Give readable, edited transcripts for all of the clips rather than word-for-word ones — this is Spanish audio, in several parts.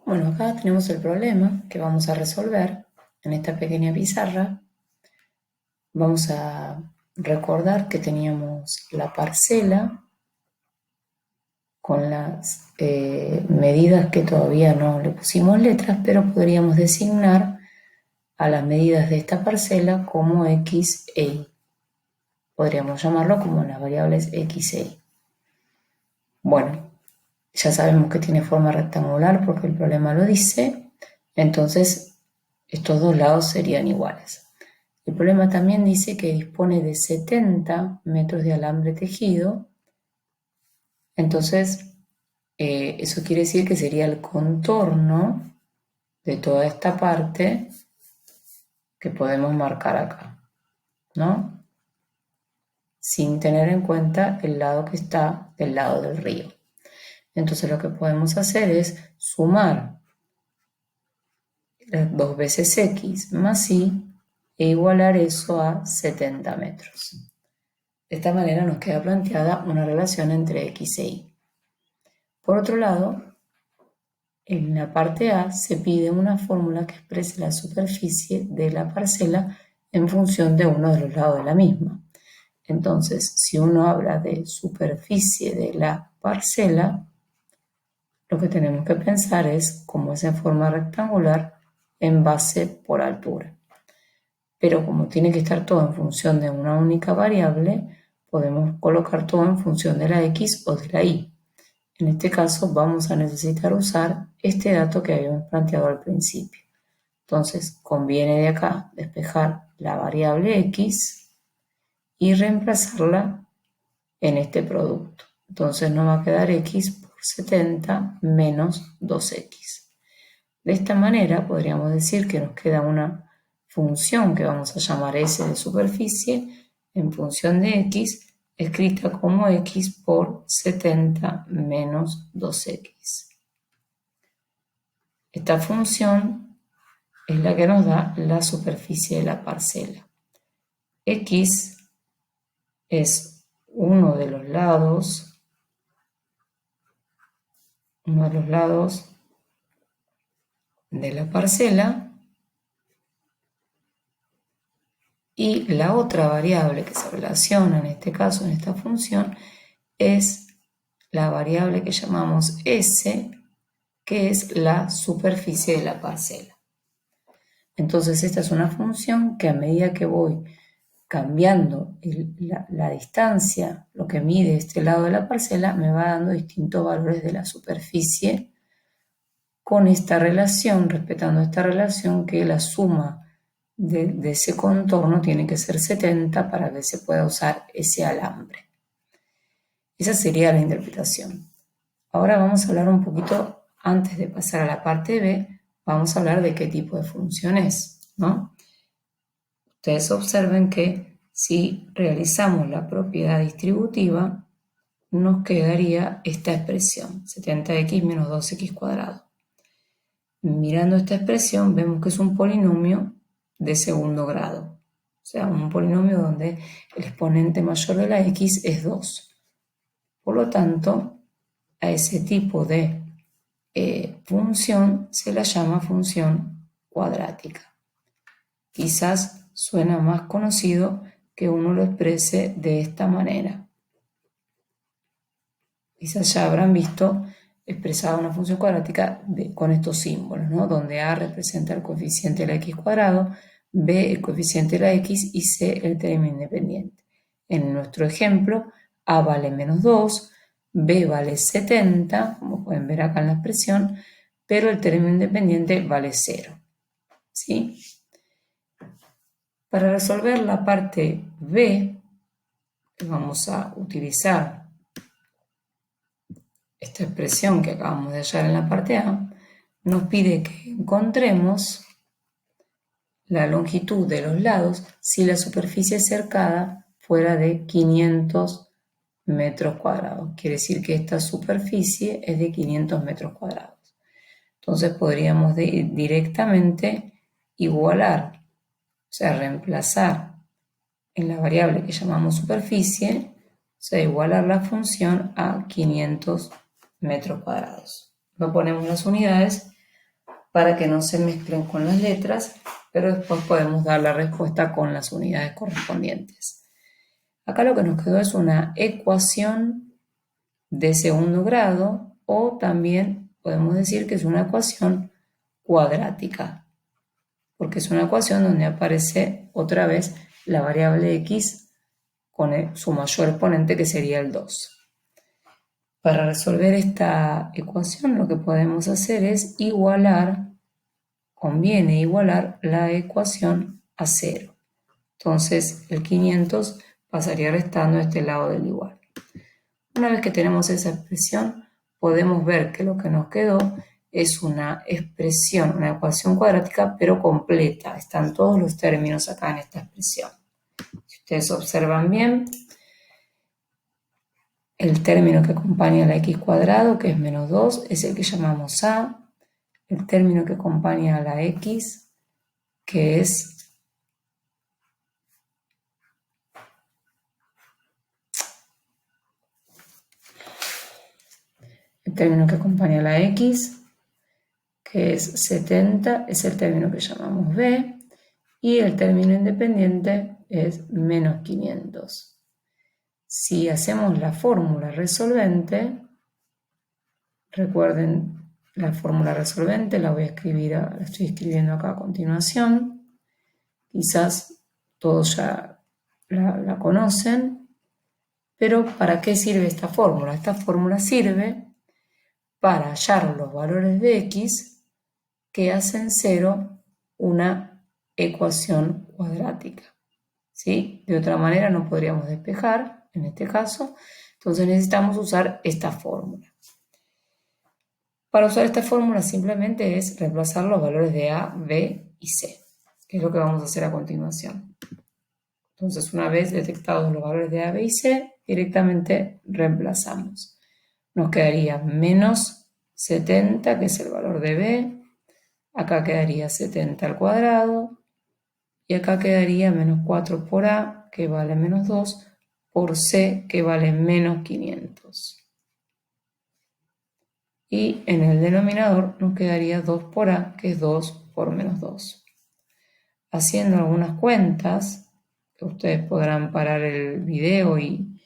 Bueno, acá tenemos el problema que vamos a resolver en esta pequeña pizarra. Vamos a recordar que teníamos la parcela con las medidas que todavía no le pusimos letras, pero podríamos designar a las medidas de esta parcela como x e y. Podríamos llamarlo como las variables x e y. Bueno, ya sabemos que tiene forma rectangular porque el problema lo dice, entonces estos dos lados serían iguales. El problema también dice que dispone de 70 metros de alambre tejido, entonces eso quiere decir que sería el contorno de toda esta parte que podemos marcar acá, ¿no? Sin tener en cuenta el lado que está del lado del río. Entonces lo que podemos hacer es sumar las 2 veces x más y e igualar eso a 70 metros. De esta manera nos queda planteada una relación entre x e y. Por otro lado, en la parte A se pide una fórmula que exprese la superficie de la parcela en función de uno de los lados de la misma. Entonces, si uno habla de superficie de la parcela, lo que tenemos que pensar es, como es en forma rectangular, en base por altura. Pero como tiene que estar todo en función de una única variable, podemos colocar todo en función de la x o de la y. En este caso vamos a necesitar usar este dato que habíamos planteado al principio. Entonces conviene de acá despejar la variable x y reemplazarla en este producto. Entonces nos va a quedar x por 70 menos 2x. De esta manera podríamos decir que nos queda una función que vamos a llamar s de superficie en función de x, escrita como x por 70 menos 2x. Esta función es la que nos da la superficie de la parcela. X es uno de los lados de la parcela, y la otra variable que se relaciona en este caso, en esta función, es la variable que llamamos S, que es la superficie de la parcela. Entonces esta es una función que a medida que voy cambiando la distancia, lo que mide este lado de la parcela, me va dando distintos valores de la superficie con esta relación, respetando esta relación, que la suma de ese contorno tiene que ser 70 para que se pueda usar ese alambre. Esa sería la interpretación. Ahora vamos a hablar un poquito, antes de pasar a la parte B, vamos a hablar de qué tipo de función es, ¿no? Ustedes observen que si realizamos la propiedad distributiva, nos quedaría esta expresión, 70x menos 2x cuadrado. Mirando esta expresión vemos que es un polinomio de segundo grado, o sea, un polinomio donde el exponente mayor de la x es 2. Por lo tanto, a ese tipo de función se la llama función cuadrática. Quizás suena más conocido que uno lo exprese de esta manera. Quizás ya habrán visto expresada una función cuadrática con estos símbolos, ¿no? Donde A representa el coeficiente de la x cuadrado, B el coeficiente de la x y C el término independiente. En nuestro ejemplo, A vale menos 2, B vale 70, como pueden ver acá en la expresión, pero el término independiente vale 0. ¿Sí? Para resolver la parte B, vamos a utilizar esta expresión que acabamos de hallar en la parte A, nos pide que encontremos la longitud de los lados si la superficie cercada fuera de 500 metros cuadrados. Quiere decir que esta superficie es de 500 metros cuadrados. Entonces podríamos directamente igualar, o sea, reemplazar en la variable que llamamos superficie, o sea, igualar la función a 500 metros cuadrados. No ponemos las unidades para que no se mezclen con las letras, pero después podemos dar la respuesta con las unidades correspondientes. Acá lo que nos quedó es una ecuación de segundo grado, o también podemos decir que es una ecuación cuadrática, porque es una ecuación donde aparece otra vez la variable x con su mayor exponente, que sería el 2. Para resolver esta ecuación lo que podemos hacer es conviene igualar la ecuación a 0. Entonces el 500 pasaría restando a este lado del igual. Una vez que tenemos esa expresión, podemos ver que lo que nos quedó es una expresión, una ecuación cuadrática, pero completa. Están todos los términos acá en esta expresión. Si ustedes observan bien, el término que acompaña a la x cuadrado, que es menos 2, es el que llamamos a. El término que acompaña a la x, que es el término que acompaña a la x, que es 70, es el término que llamamos b, y el término independiente es menos 500. Si hacemos la fórmula resolvente, recuerden la fórmula resolvente, la estoy escribiendo acá a continuación. Quizás todos ya la conocen, pero ¿para qué sirve esta fórmula? Esta fórmula sirve para hallar los valores de x que hacen 0 una ecuación cuadrática, ¿sí? De otra manera no podríamos despejar, en este caso, entonces necesitamos usar esta fórmula. Para usar esta fórmula simplemente es reemplazar los valores de a, b y c, que es lo que vamos a hacer a continuación. Entonces, una vez detectados los valores de a, b y c, directamente reemplazamos. Nos quedaría menos 70, que es el valor de b. Acá quedaría 70 al cuadrado. Y acá quedaría menos 4 por a, que vale menos 2, por c, que vale menos 500. Y en el denominador nos quedaría 2 por a, que es 2 por menos 2. Haciendo algunas cuentas, que ustedes podrán parar el video y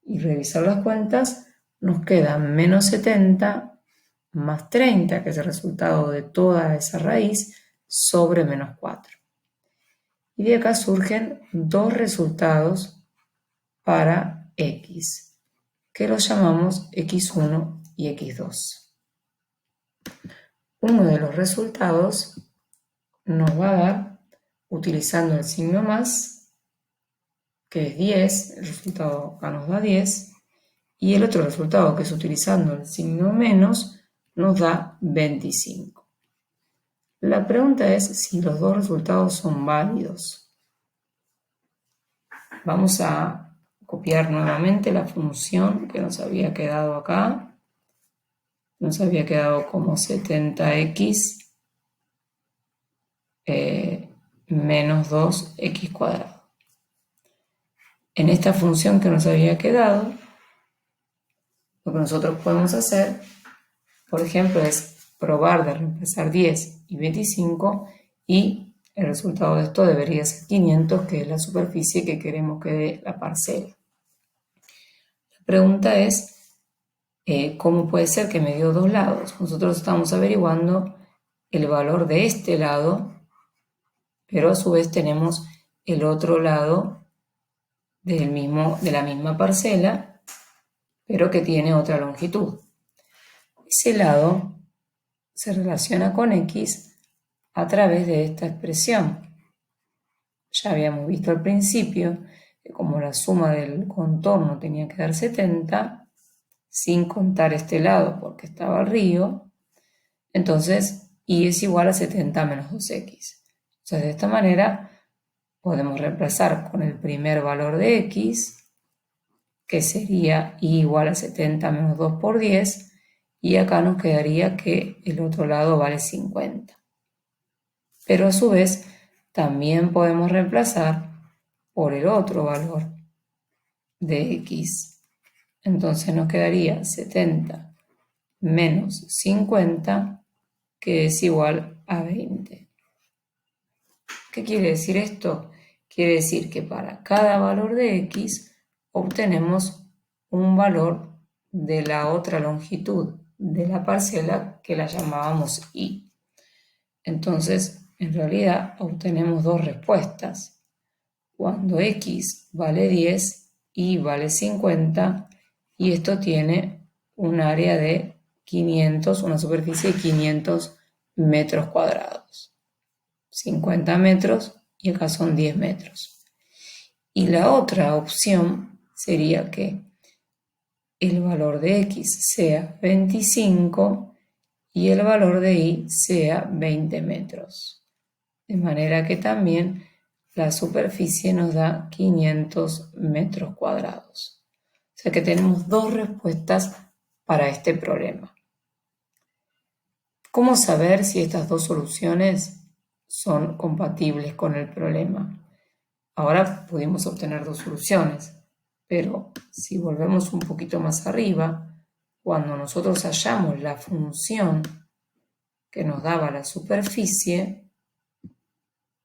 revisar las cuentas, nos queda menos 70 más 30, que es el resultado de toda esa raíz, sobre menos 4. Y de acá surgen dos resultados para x, que los llamamos x1 y x2. Uno de los resultados nos va a dar, utilizando el signo más, que es 10, el resultado acá nos da 10, y el otro resultado, que es utilizando el signo menos, nos da 25. La pregunta es si los dos resultados son válidos. Vamos a copiar nuevamente la función que nos había quedado acá. Nos había quedado como 70x menos 2x cuadrado. En esta función que nos había quedado, lo que nosotros podemos hacer, por ejemplo, es probar de reemplazar 10 y 25, y el resultado de esto debería ser 500, que es la superficie que queremos que dé la parcela. La pregunta es, ¿cómo puede ser que me dio dos lados? Nosotros estamos averiguando el valor de este lado, pero a su vez tenemos el otro lado de la misma parcela, pero que tiene otra longitud. Ese lado se relaciona con x a través de esta expresión. Ya habíamos visto al principio que como la suma del contorno tenía que dar 70, sin contar este lado porque estaba el río, entonces y es igual a 70 menos 2x. Entonces de esta manera podemos reemplazar con el primer valor de x, que sería y igual a 70 menos 2 por 10, y acá nos quedaría que el otro lado vale 50. Pero a su vez también podemos reemplazar por el otro valor de x. Entonces nos quedaría 70 menos 50, que es igual a 20. ¿Qué quiere decir esto? Quiere decir que para cada valor de x obtenemos un valor de la otra longitud de la parcela que la llamábamos y. Entonces, en realidad obtenemos dos respuestas. Cuando x vale 10, y vale 50, y esto tiene un área de 500, una superficie de 500 metros cuadrados. 50 metros y acá son 10 metros. Y la otra opción sería que el valor de x sea 25 y el valor de y sea 20 metros. De manera que también la superficie nos da 500 metros cuadrados. O sea que tenemos dos respuestas para este problema. ¿Cómo saber si estas dos soluciones son compatibles con el problema? Ahora pudimos obtener dos soluciones, pero si volvemos un poquito más arriba, cuando nosotros hallamos la función que nos daba la superficie,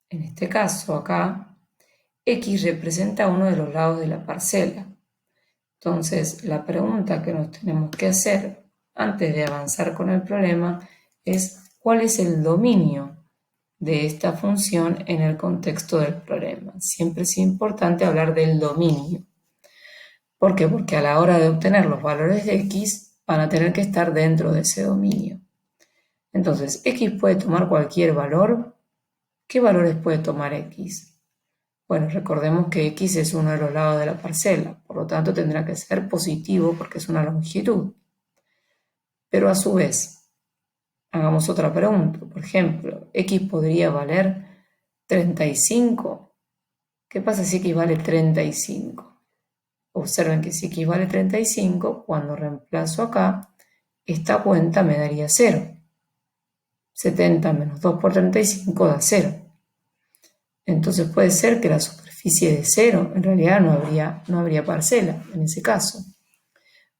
en este caso acá, x representa uno de los lados de la parcela. Entonces, la pregunta que nos tenemos que hacer antes de avanzar con el problema es ¿cuál es el dominio de esta función en el contexto del problema? Siempre es importante hablar del dominio. ¿Por qué? Porque a la hora de obtener los valores de x van a tener que estar dentro de ese dominio. Entonces, x puede tomar cualquier valor. ¿Qué valores puede tomar x? Bueno, recordemos que x es uno de los lados de la parcela, por lo tanto tendrá que ser positivo porque es una longitud. Pero a su vez, hagamos otra pregunta. Por ejemplo, x podría valer 35. ¿Qué pasa si x vale 35? Observen que si x vale 35, cuando reemplazo acá, esta cuenta me daría 0. 70 menos 2 por 35 da 0. Entonces puede ser que la superficie de 0, en realidad no habría parcela en ese caso.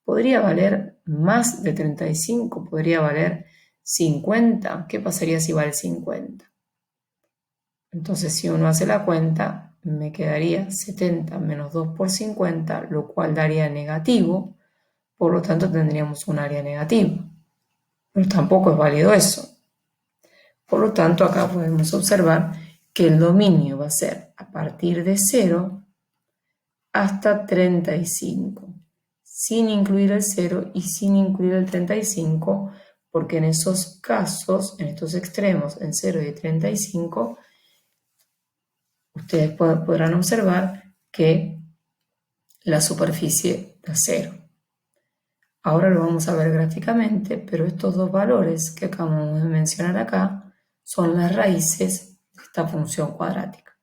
Podría valer más de 35, podría valer 50. ¿Qué pasaría si vale 50? Entonces si uno hace la cuenta, me quedaría 70 menos 2 por 50, lo cual daría negativo, por lo tanto tendríamos un área negativa. Pero tampoco es válido eso. Por lo tanto, acá podemos observar que el dominio va a ser a partir de 0 hasta 35, sin incluir el 0 y sin incluir el 35, porque en esos casos, en estos extremos, en 0 y 35, ustedes podrán observar que la superficie da 0. Ahora lo vamos a ver gráficamente, pero estos dos valores que acabamos de mencionar acá son las raíces de esta función cuadrática.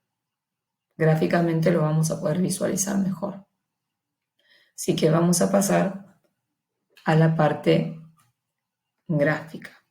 Gráficamente lo vamos a poder visualizar mejor. Así que vamos a pasar a la parte gráfica.